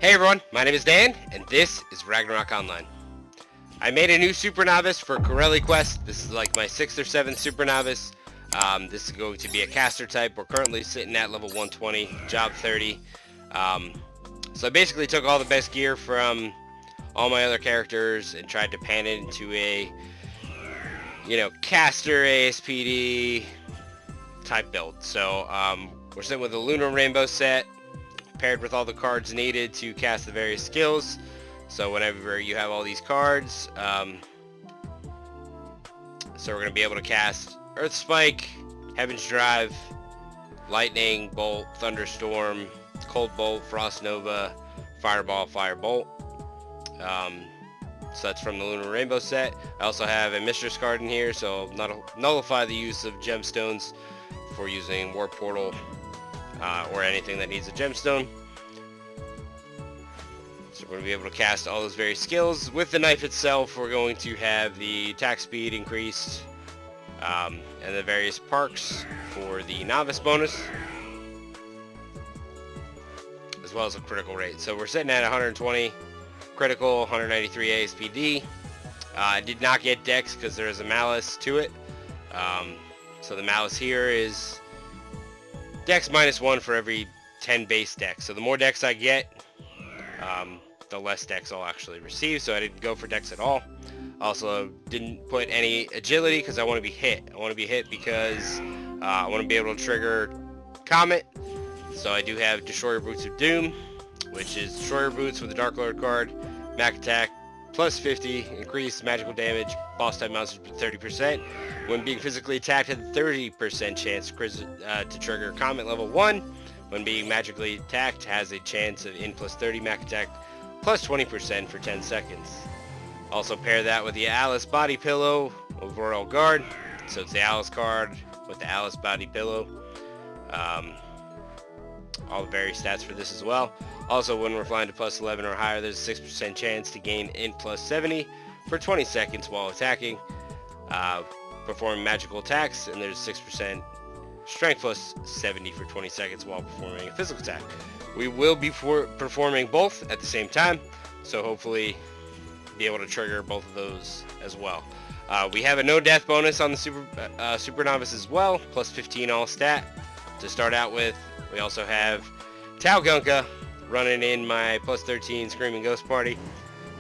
Hey everyone, my name is Dan, and this is Ragnarok Online. I made a new Super Novice for Corelli Quest. This is like my 6th or 7th Super Novice. This is going to be a caster type. We're currently sitting at level 120, job 30. So I basically took all the best gear from all my other characters and tried to pan it into a, caster ASPD type build. So we're sitting with a Lunar Rainbow set, paired with all the cards needed to cast the various skills. So whenever you have all these cards, so we're going to be able to cast Earth Spike, Heaven's Drive, Lightning Bolt, Thunderstorm, Cold Bolt, Frost Nova, Fireball, Firebolt. So that's from the Lunar Rainbow set. I also have a Mistress card in here, so nullify the use of gemstones for using Warp Portal or anything that needs a gemstone. So we're going to be able to cast all those various skills. With the knife itself, we're going to have the attack speed increased and the various perks for the novice bonus, as well as a critical rate. So we're sitting at 120 critical, 193 ASPD. I did not get dex because there is a malice to it. So the malice here is dex -1 for every 10 base dex. So the more dex I get, the less dex I'll actually receive. So I didn't go for dex at all. Also didn't put any agility because I want to be hit. I want to be hit because I want to be able to trigger Comet. So I do have Destroyer Boots of Doom, which is Destroyer Boots with the Dark Lord card, Mac Attack, plus 50, increased magical damage, boss type monsters with 30%. When being physically attacked, had a 30% chance to trigger Comet level 1. When being magically attacked, has a chance of in plus 30 Mac Attack, plus 20% for 10 seconds. Also pair that with the Alice Body Pillow of Royal Guard. So it's the Alice card with the Alice Body Pillow. All the various stats for this as well. Also, when we're flying to plus 11 or higher, there's a 6% chance to gain int plus 70 for 20 seconds while attacking, performing magical attacks, and there's 6% strength plus 70 for 20 seconds while performing a physical attack. We will be performing both at the same time, so hopefully be able to trigger both of those as well. We have a no death bonus on the Super Novice as well, plus 15 all stat to start out with. We also have Tau Gunka running in my plus 13 Screaming Ghost Party.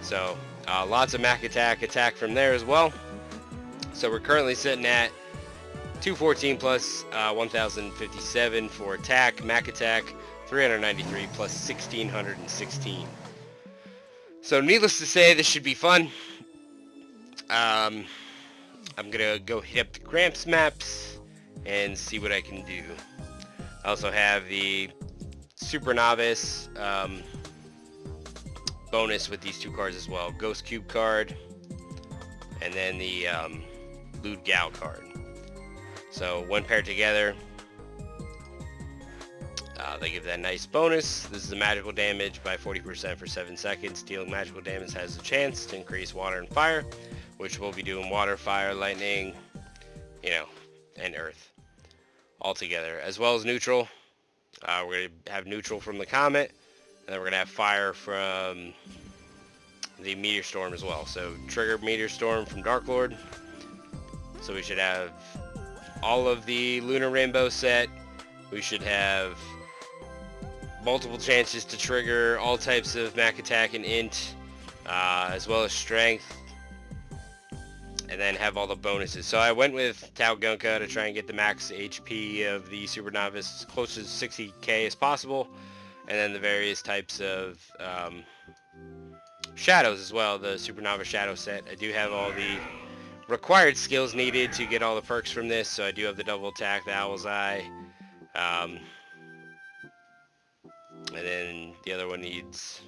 So lots of Mac attack from there as well. So we're currently sitting at 214 plus 1057 for attack, Mac attack, 393 plus 1616. So needless to say, this should be fun. I'm gonna go hit up the Gramps maps and see what I can do. I also have the Super Novice bonus with these two cards as well. Ghost Cube card and then the Lude Gal card. So when paired together, they give that nice bonus. This is the magical damage by 40% for 7 seconds. Dealing magical damage has a chance to increase water and fire, which we'll be doing water, fire, lightning, and earth all together, as well as neutral. We're going to have neutral from the Comet, and then we're going to have fire from the Meteor Storm as well. So trigger Meteor Storm from Dark Lord. So we should have all of the Lunar Rainbow set. We should have multiple chances to trigger all types of Mac Attack and Int, as well as Strength, and then have all the bonuses. So I went with Tau Gunka to try and get the max HP of the Super Novice as close to 60k as possible, and then the various types of shadows as well, the Super Novice Shadow set. I do have all the required skills needed to get all the perks from this, so I do have the double attack, the Owl's Eye, and then the other one needs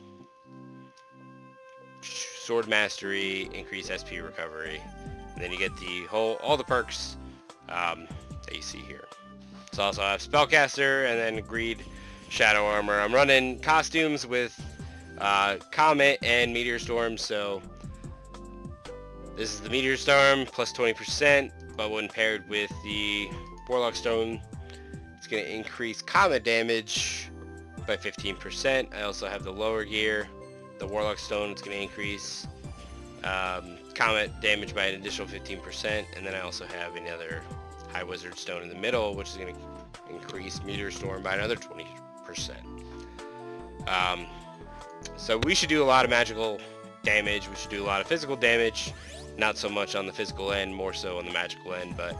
Sword Mastery, increase SP recovery, and then you get all the perks that you see here. So I also have Spellcaster and then Greed Shadow Armor. I'm running costumes with Comet and Meteor Storm, so this is the Meteor Storm plus 20%, but when paired with the Warlock Stone, it's going to increase Comet damage by 15%. I also have the lower gear. The Warlock Stone is going to increase Comet damage by an additional 15%, and then I also have another High Wizard Stone in the middle, which is going to increase Meteor Storm by another 20%. So we should do a lot of magical damage. We should do a lot of physical damage. Not so much on the physical end, more so on the magical end, but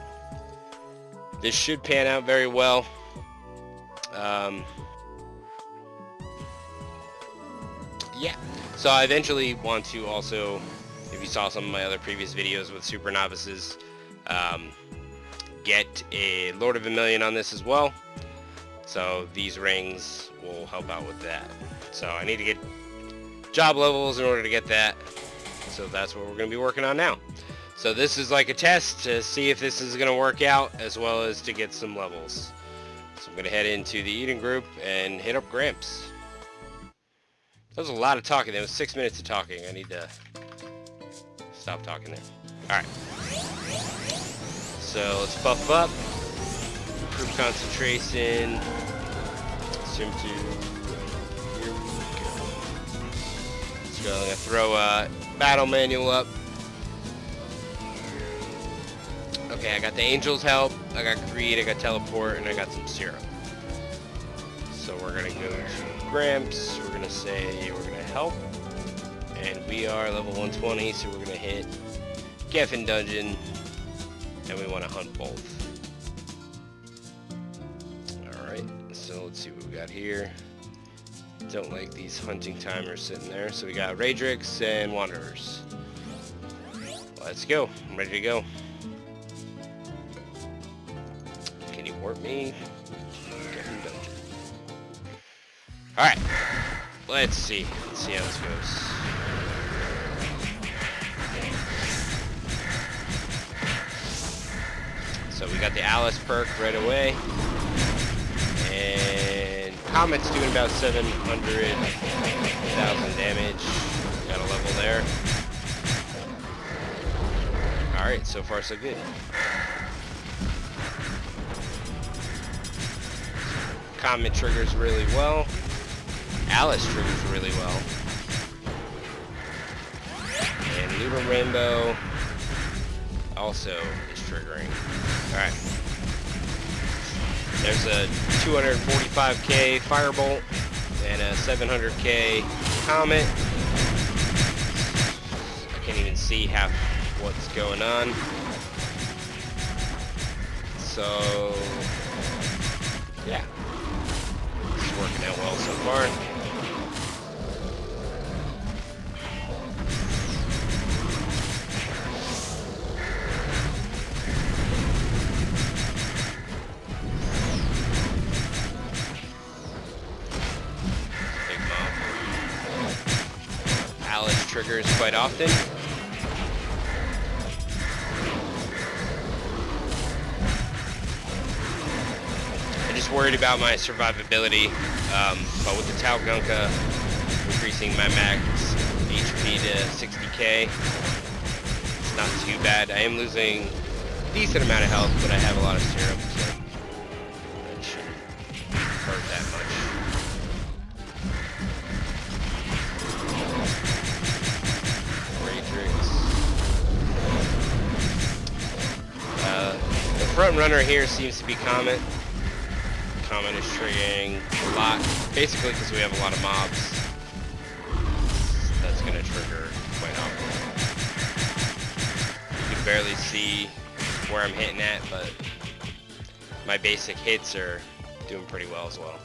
this should pan out very well. Yeah, so I eventually want to also, if you saw some of my other previous videos with Super Novices, get a Lord of a Million on this as well. So these rings will help out with that. So I need to get job levels in order to get that. So that's what we're going to be working on now. So this is like a test to see if this is going to work out, as well as to get some levels. So I'm going to head into the Eden group and hit up Gramps. That was a lot of talking. That was 6 minutes of talking. I need to stop talking there. Alright. So let's buff up. Improve concentration. Assume to. Here we go. So I'm going to throw a battle manual up. Okay, I got the Angel's Help, I got Greed, I got Teleport, and I got some Serum. So we're going to go to Gramps, we're going to say we're going to help, and we are level 120, so we're going to hit Geffen Dungeon, and we want to hunt both. Alright, so let's see what we got here. Don't like these hunting timers sitting there, so we got Raedrix and Wanderers. Let's go, I'm ready to go. Can you warp me? Alright. Let's see how this goes. So we got the Alice perk right away. And Comet's doing about 700,000 damage. Got a level there. Alright, so far so good. Comet triggers really well. Alice triggers really well. And Lunar Rainbow also is triggering. Alright. There's a 245k Firebolt and a 700k Comet. I can't even see half what's going on. So, yeah. It's working out well so far. Alice triggers quite often. I'm just worried about my survivability, but with the Tau Gunka increasing my max HP to 60k, it's not too bad. I am losing a decent amount of health, but I have a lot of serum, so it shouldn't hurt that much. The front runner here seems to be Comet. Comet is triggering a lot, basically because we have a lot of mobs. That's going to trigger quite often. You can barely see where I'm hitting at, but my basic hits are doing pretty well as well.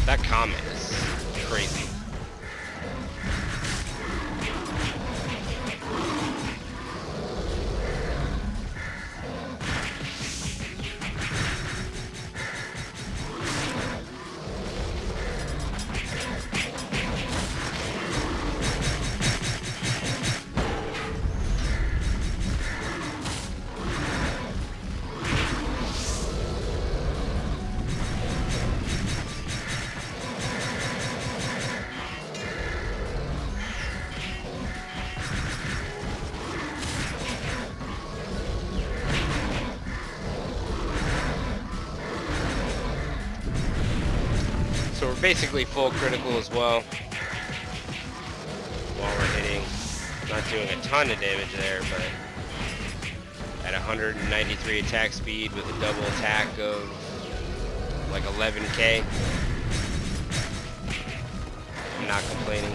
That Comet is crazy. basically full critical as well. While we're hitting, not doing a ton of damage there, but at 193 attack speed with a double attack of like 11k. I'm not complaining.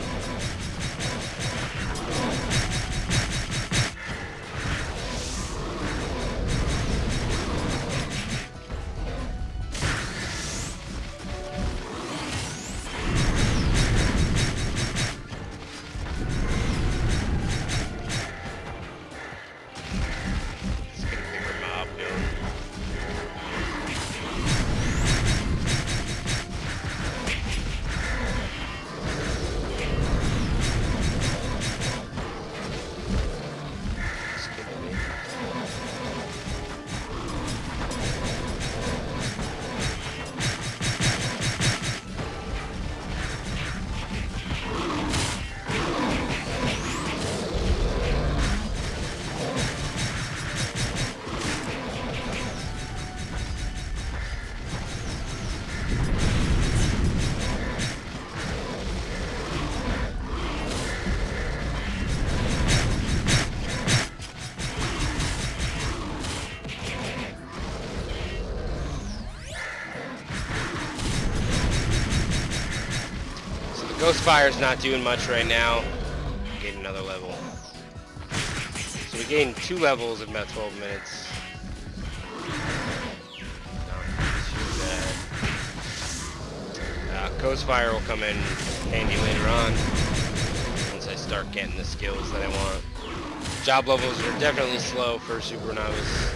Ghostfire's not doing much right now. Gain another level. So we gained 2 levels in about 12 minutes. Ghostfire will come in handy later on once I start getting the skills that I want. Job levels are definitely slow for Super Novice.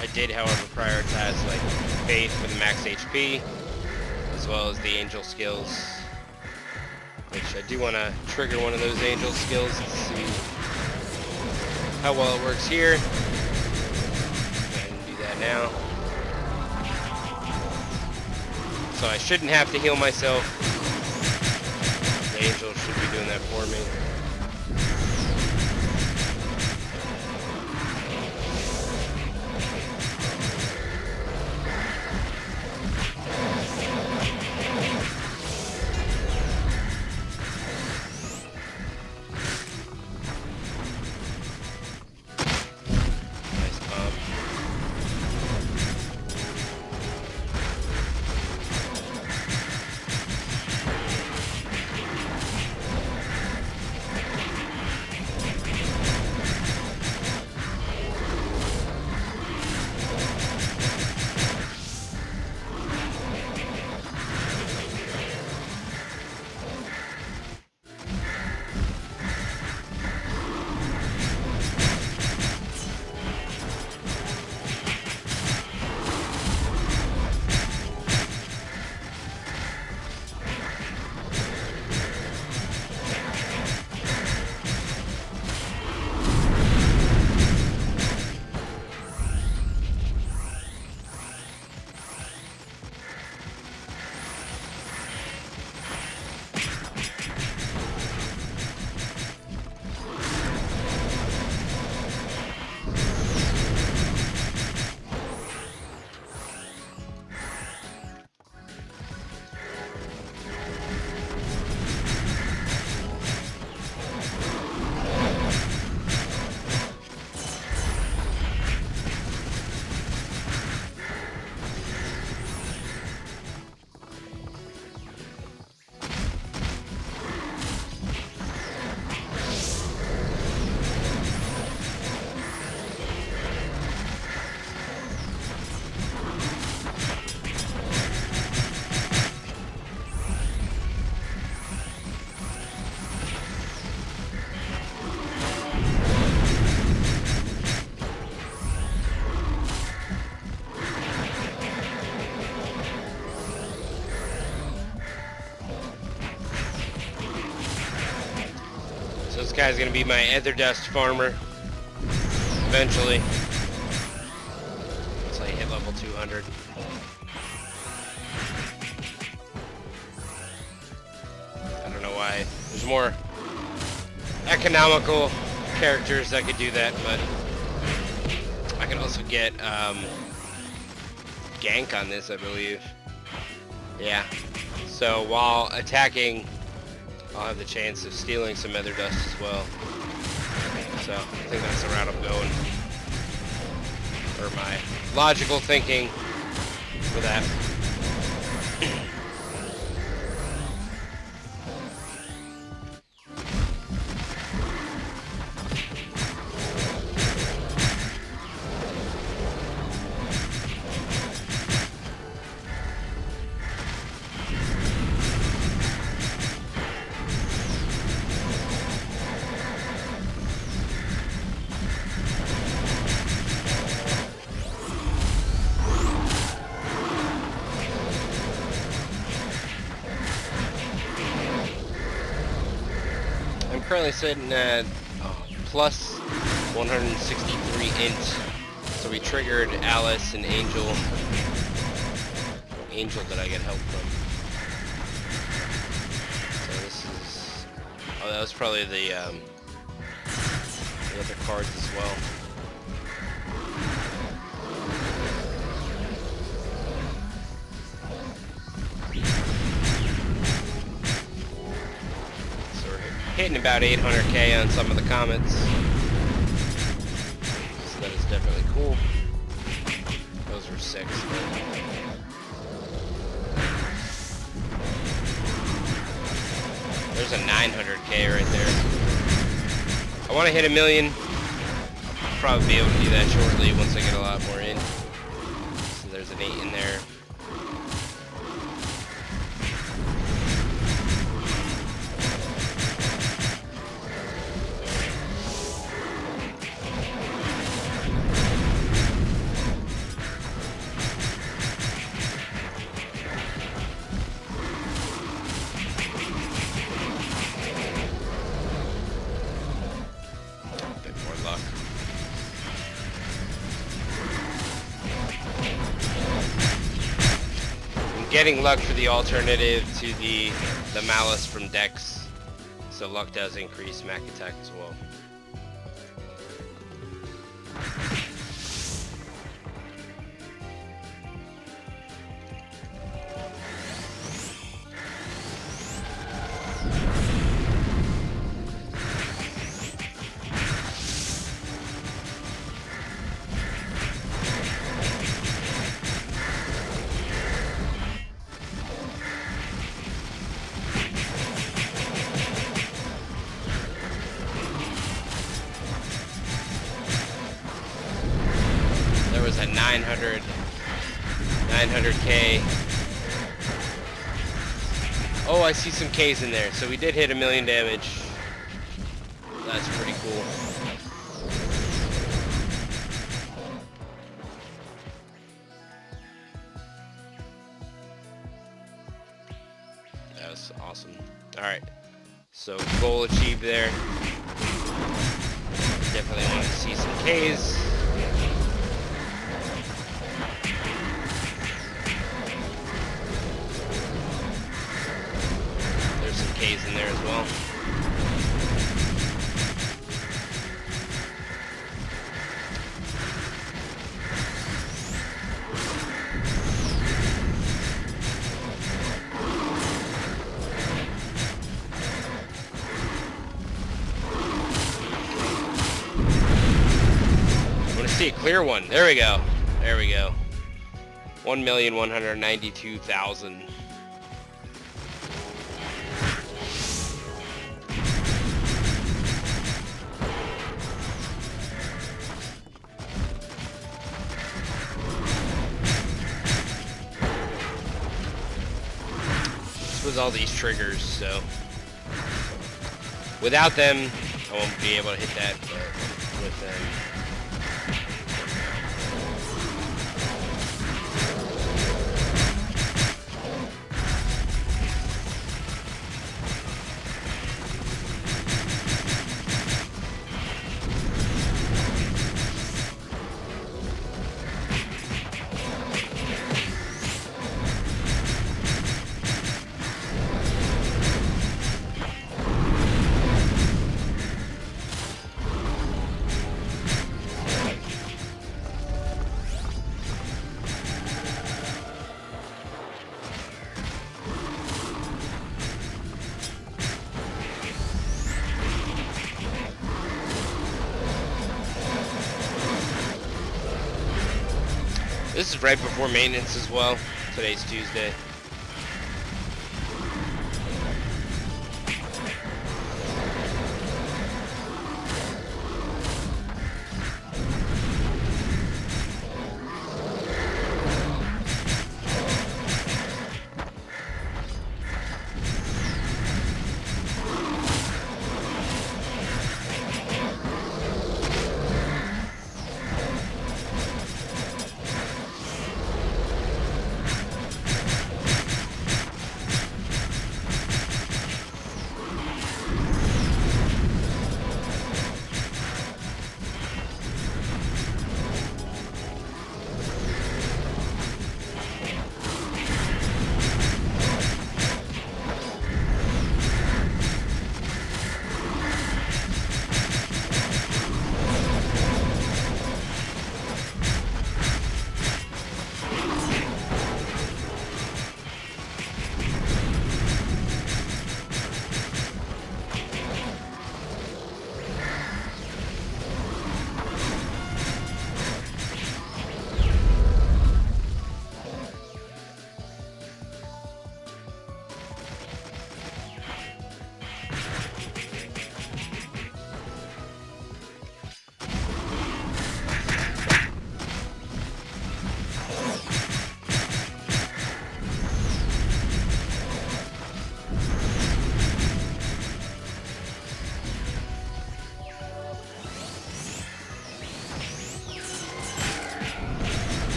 I did, however, prioritize like Faith with max HP, as well as the Angel skills, which I do want to trigger one of those Angel skills to see how well it works here. Go ahead and do that now. So I shouldn't have to heal myself. The Angel should be doing that for me. This guy's gonna be my Ether Dust farmer eventually, once I hit level 200. I don't know why. There's more economical characters that could do that, but I can also get gank on this, I believe. Yeah. So while attacking, I'll have the chance of stealing some Nether Dust as well. So I think that's the route I'm going. Or my logical thinking for that. Currently sitting at plus 163 int. So we triggered Alice and Angel. Angel that I get help from. So this is... Oh, that was probably the other cards as well. Hitting about 800k on some of the comments, so that is definitely cool. Those were 6. There's a 900k right there. I want to hit 1 million. I'll probably be able to do that shortly once I get a lot more in. So there's an 8 in there. Getting luck for the alternative to the Malice from Dex, so luck does increase Mac attack as well. Was a 900k. Oh, I see some K's in there. So we did hit 1 million damage. That's pretty cool. That was awesome. Alright. So goal achieved there. Definitely wanted to see some K's. K's in there as well. I want to see a clear one. There we go. There we go. 1,192,000. Was all these triggers, so without them I won't be able to hit that, but with them this is right before maintenance as well. Today's Tuesday.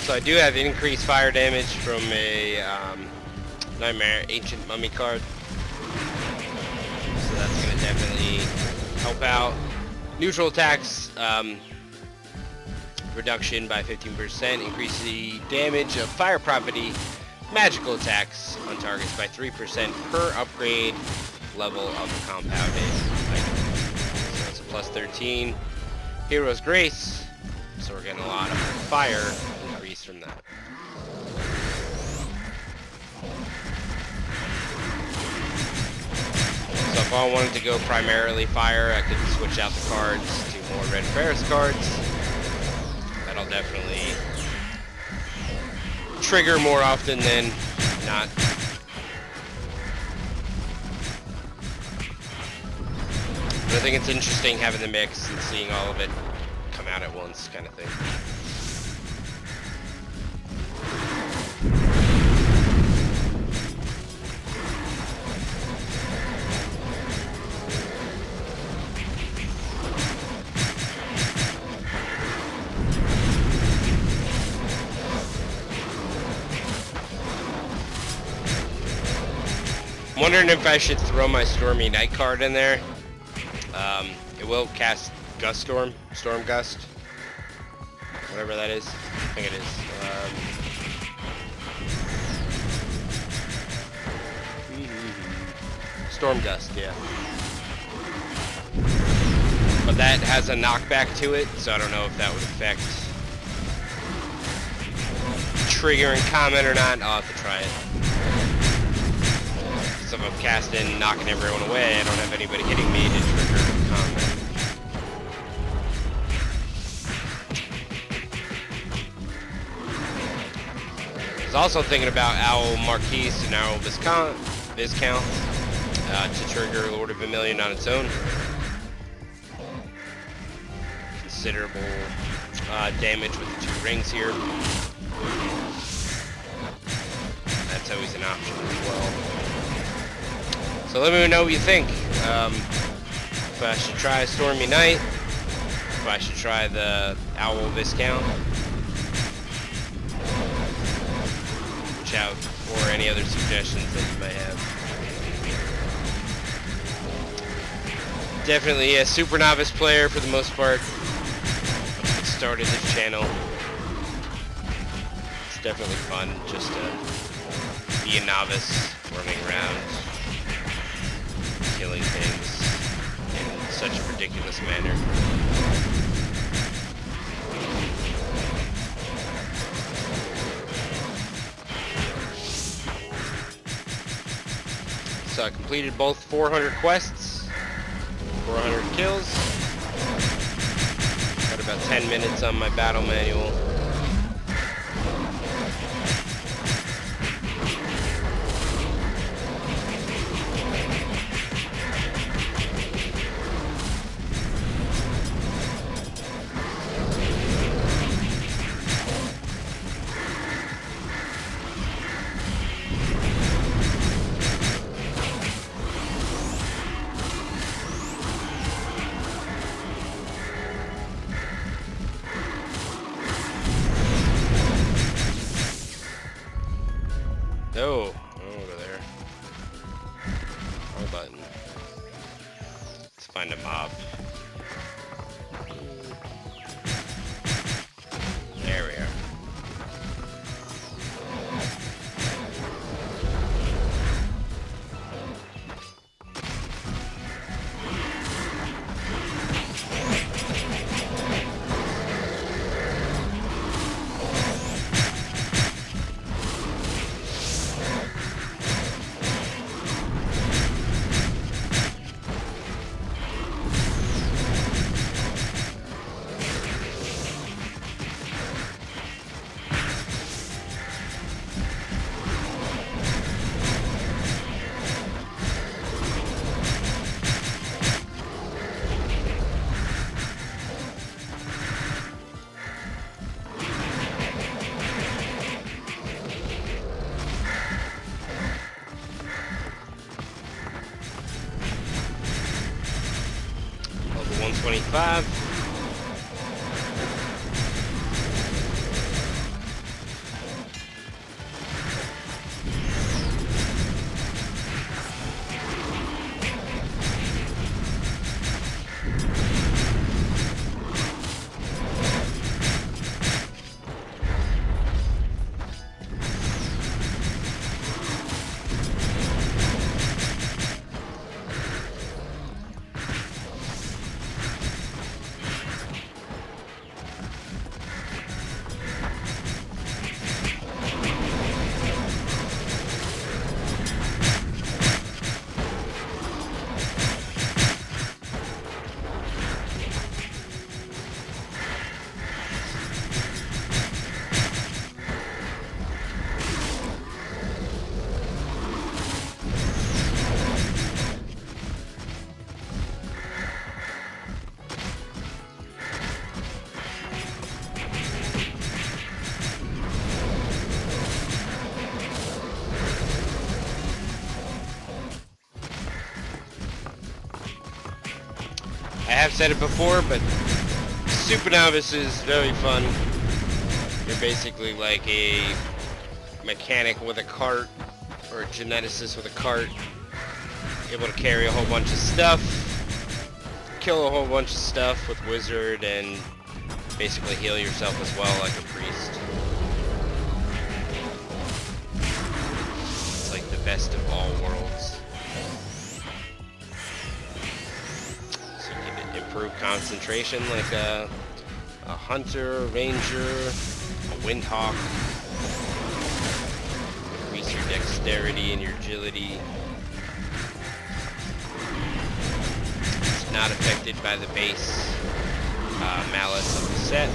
So I do have increased fire damage from a Nightmare Ancient Mummy card. So that's going to definitely help out. Neutral attacks, reduction by 15%, increase the damage of fire property, magical attacks on targets by 3% per upgrade level of the compounded item. So it's a plus 13. Hero's Grace, so we're getting a lot of fire increase from that. So if I wanted to go primarily fire, I could switch out the cards to more Red Ferris cards. That'll definitely trigger more often than not. But I think it's interesting having the mix and seeing all of it come out at once kind of thing. I'm wondering if I should throw my Stormy Night card in there. It will cast Gust Storm, Storm Gust, whatever that is. I think it is. Storm Gust, yeah. But that has a knockback to it, so I don't know if that would affect triggering comment or not. I'll have to try it. So if I'm casting, knocking everyone away, I don't have anybody hitting me to trigger combat. I was also thinking about Owl Marquise and Owl Viscount to trigger Lord of Vermilion on its own. Considerable damage with the 2 rings here. That's always an option as well. So let me know what you think. If I should try Stormy Night, if I should try the Owl Viscount. Watch out for any other suggestions that you may have. Definitely a super novice player for the most part. Started this channel. It's definitely fun just to be a novice running around killing things in such a ridiculous manner. so I completed both 400 quests, 400 kills. Got about 10 minutes on my battle manual. Oh, over there. Wrong button. Let's find a mob. There we are. Level 125. I have said it before, but Super Novice is very fun. You're basically like a mechanic with a cart, or a geneticist with a cart, able to carry a whole bunch of stuff, kill a whole bunch of stuff with wizard, and basically heal yourself as well like a priest. It's like the best of all worlds. Improve concentration like a hunter, a ranger, a windhawk. Increase your dexterity and your agility. It's not affected by the base malice of the set.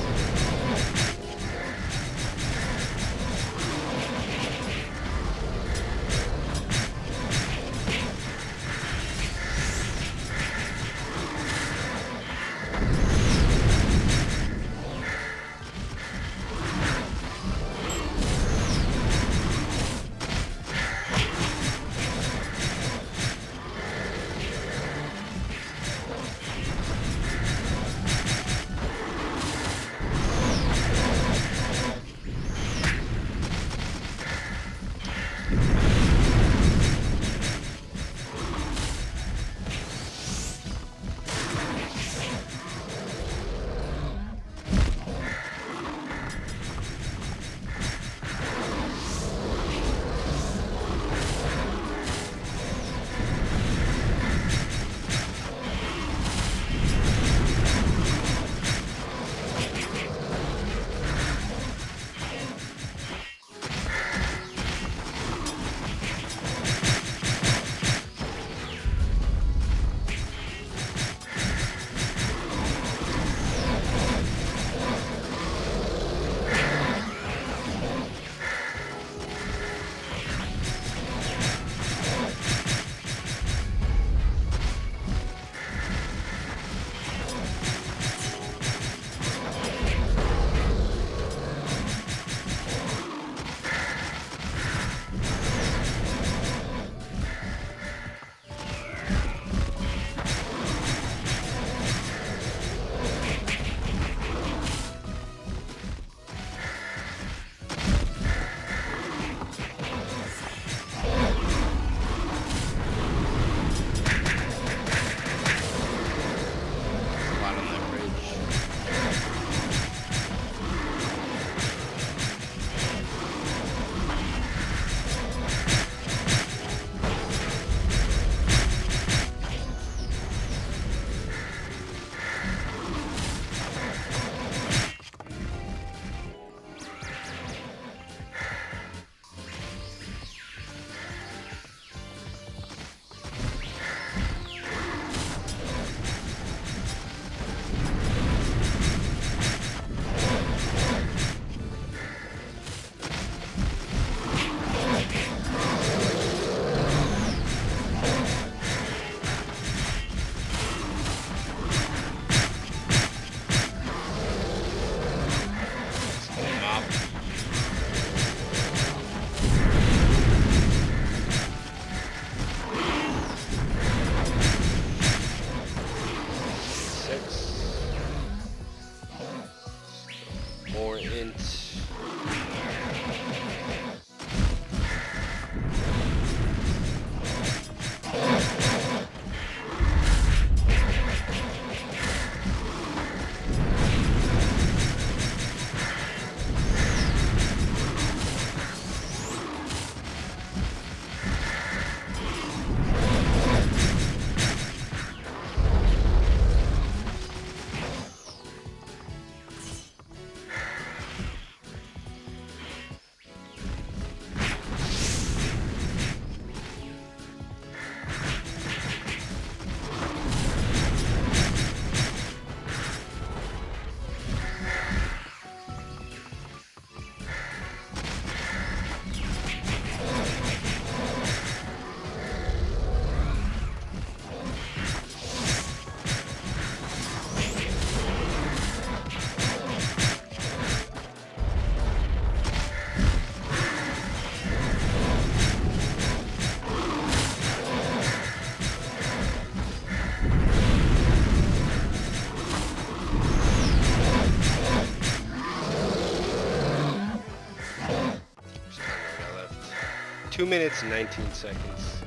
2 minutes and 19 seconds.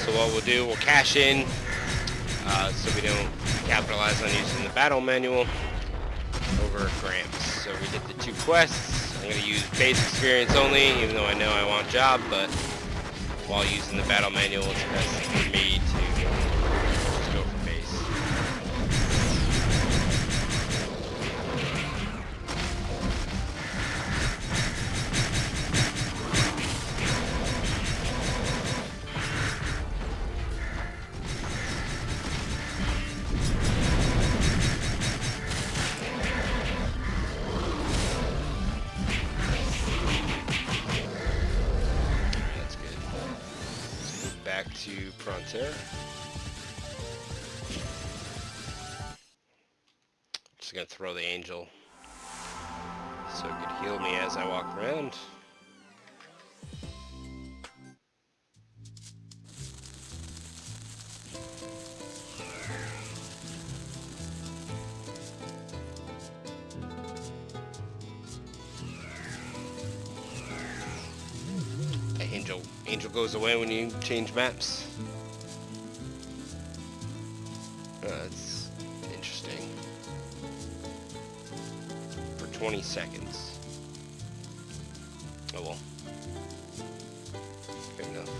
So what we'll do, we'll cash in so we don't capitalize on using the battle manual over Gramps. So we did the 2 quests. I'm going to use base experience only, even though I know I want job, but while using the battle manual, it's best for me to just go for base. Back to Pronterre. Just gonna throw the angel so it could heal me as I walk around. Angel goes away when you change maps. That's interesting. For 20 seconds. Oh well. Good enough.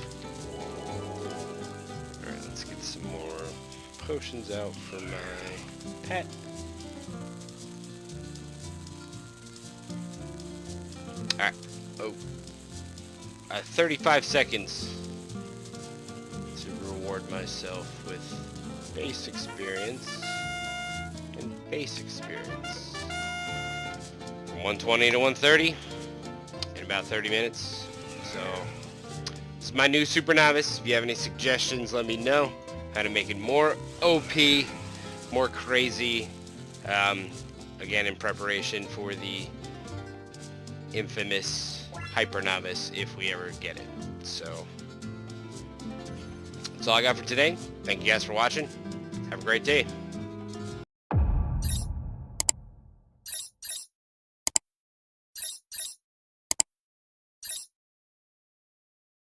Alright, let's get some more potions out for my pet. Alright. Oh. 35 seconds to reward myself with base experience and base experience. From 120 to 130 in about 30 minutes. So this is my new Super Novice. If you have any suggestions, let me know how to make it more OP, more crazy. Again, in preparation for the infamous Hyper Novice if we ever get it. So that's all I got for today. Thank you guys for watching. Have a great day.